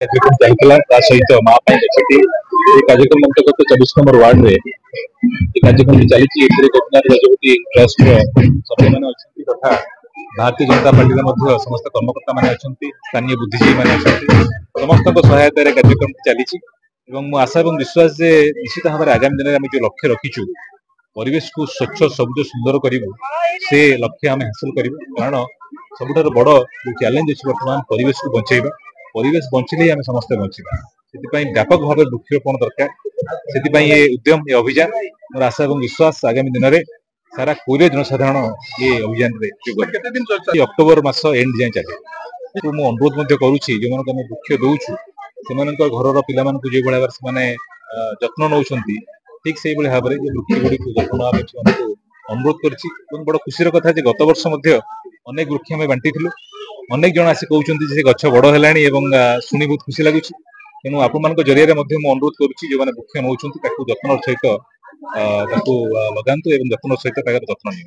कार्यक्रम चलता सहित माँ गछटी कार्यक्रम अंतर्गत 24 नंबर वार्ड में कार्यक्रम चली गोपीनाथ गजपति ट्रस्ट सभ्य मैंने तथा भारतीय जनता पार्टी समस्त कर्मकर्ता मैंने स्थानीय बुद्धिजीवी मैंने समस्त सहायतार कार्यक्रम चली आशा और विश्वास जे निश्चित भाव में आगामी दिन में जो लक्ष्य रखीचु परिवेश को स्वच्छ सबुज सुंदर करूँ से लक्ष्य आम हासिल करूँ कारण सबुठ बड़ जो चैलेंज अच्छी बर्तमान परिवेश को बचेगा परिवेश बचिले आम समस्ते बचा से व्यापक भाव वृक्षरोपण दरकार से ये उद्यम ये अभियान मोर आशा और विश्वास आगामी दिन में सारा कोरिया जनसाधारण ये अभियान अक्टोबर मास एंड जाए चले मुझे अनुरोध करुच्ची जो मैंने वृक्ष दौचु से घर पिला जो भाव से जत्न नौ ठीक से भाव में वृक्ष गुड़ी जत्न अनुरोध कर बड़ खुशी कथा गत वर्ष अनेक वृक्ष आम बांटी अनेक जन आसी कहते से गछ बड़ है शुणी बहुत खुशी लगुच तेणु आपण जरिए अनुरोध करुच्ची जो मैंने वृक्ष नौ जत्न सहित लगातु जत्न सहित जत्न नि